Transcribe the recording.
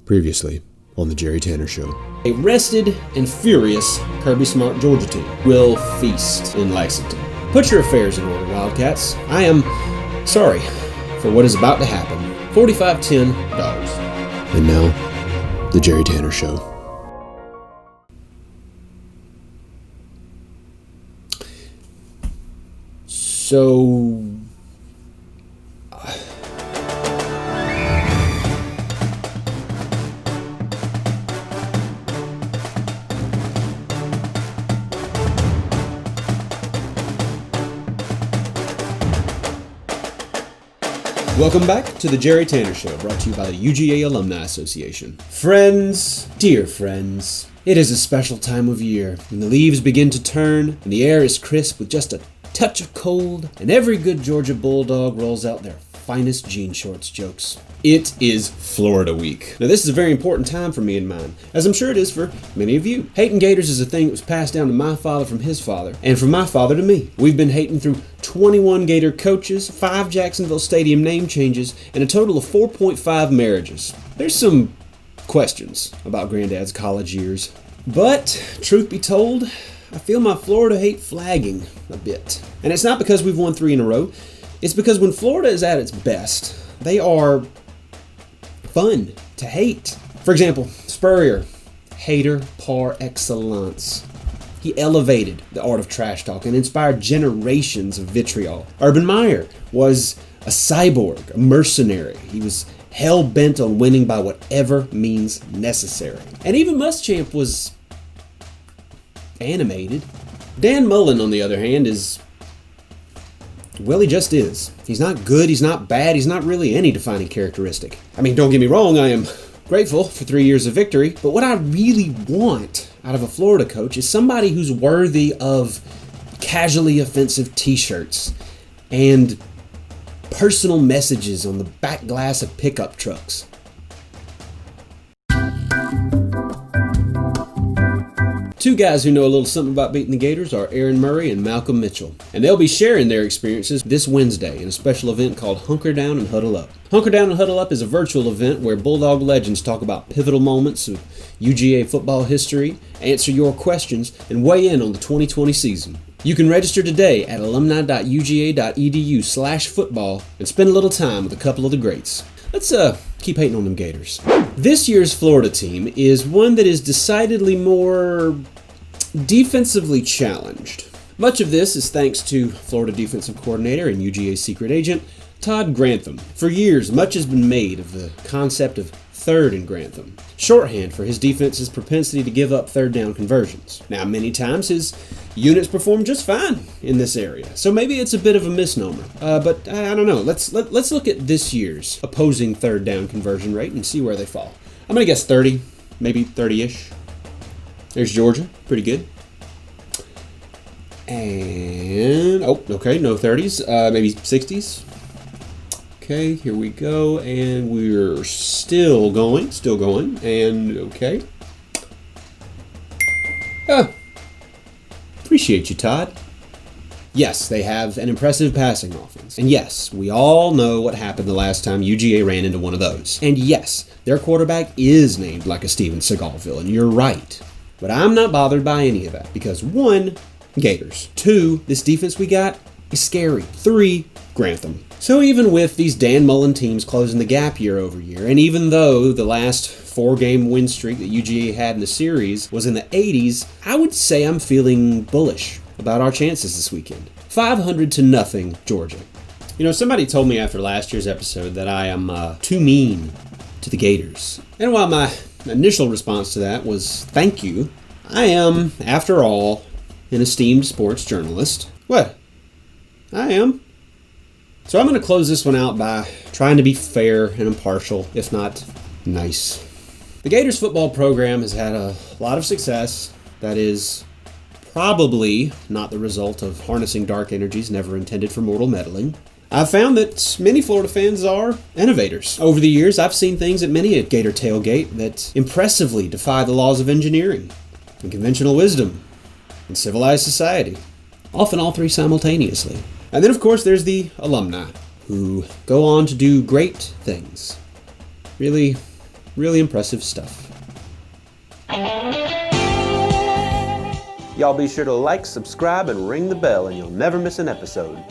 Previously on the Jerry Tanner Show. A rested and furious Kirby Smart Georgia team will feast in Lexington. Put your affairs in order, Wildcats. I am sorry for what is about to happen. 45-10 Dogs. And now, the Jerry Tanner Show. So... Welcome back to the Jerry Tanner Show, brought to you by the UGA Alumni Association. Friends, dear friends, it is a special time of year when the leaves begin to turn and the air is crisp with just a touch of cold, and every good Georgia Bulldog rolls out their finest jean shorts jokes. It is Florida Week. Now this is a very important time for me and mine, as I'm sure it is for many of you. Hating Gators is a thing that was passed down to my father from his father, and from my father to me. We've been hating through 21 Gator coaches, 5 Jacksonville Stadium name changes, and a total of 4.5 marriages. There's some questions about Granddad's college years. But, truth be told, I feel my Florida hate flagging a bit. And it's not because we've won 3 in a row. It's because when Florida is at its best, they are fun to hate. For example, Spurrier, hater par excellence. He elevated the art of trash talk and inspired generations of vitriol. Urban Meyer was a cyborg, a mercenary. He was hell-bent on winning by whatever means necessary. And even Muschamp was animated. Dan Mullen, on the other hand, is... well, he just is. He's not good, he's not bad, he's not really any defining characteristic. I mean, don't get me wrong, I am grateful for 3 years of victory, but what I really want out of a Florida coach is somebody who's worthy of casually offensive t-shirts and personal messages on the back glass of pickup trucks. Two guys who know a little something about beating the Gators are Aaron Murray and Malcolm Mitchell, and they'll be sharing their experiences this Wednesday in a special event called Hunker Down and Huddle Up. Hunker Down and Huddle Up is a virtual event where Bulldog legends talk about pivotal moments of UGA football history, answer your questions, and weigh in on the 2020 season. You can register today at alumni.uga.edu/football and spend a little time with a couple of the greats. Let's keep hating on them Gators. This year's Florida team is one that is decidedly more defensively challenged. Much of this is thanks to Florida defensive coordinator and UGA secret agent, Todd Grantham. For years, much has been made of the concept of third and Grantham, shorthand for his defense's propensity to give up third down conversions. Now, many times his units perform just fine in this area, so maybe it's a bit of a misnomer. But I don't know. Let's look at this year's opposing third down conversion rate and see where they fall. I'm gonna guess 30, maybe 30-ish. There's Georgia, pretty good. And okay, no 30s, maybe 60s. Okay, here we go, and we're still going, and okay. Appreciate you, Todd. Yes, they have an impressive passing offense. And yes, we all know what happened the last time UGA ran into one of those. And yes, their quarterback is named like a Steven Seagalville, and you're right. But I'm not bothered by any of that, because 1, Gators. 2, this defense we got is scary. 3, Grantham. So even with these Dan Mullen teams closing the gap year over year, and even though the last 4-game win streak that UGA had in the series was in the 80s, I would say I'm feeling bullish about our chances this weekend. 500-0, Georgia. You know, somebody told me after last year's episode that I am too mean to the Gators. And while my initial response to that was thank you, I am, after all, an esteemed sports journalist. What? I am. So I'm going to close this one out by trying to be fair and impartial, if not nice. The Gators football program has had a lot of success that is probably not the result of harnessing dark energies never intended for mortal meddling. I've found that many Florida fans are innovators. Over the years, I've seen things at many a Gator tailgate that impressively defy the laws of engineering and conventional wisdom and civilized society. Often all three simultaneously. And then, of course, there's the alumni who go on to do great things. Really Really impressive stuff. Y'all be sure to like, subscribe, and ring the bell, and you'll never miss an episode.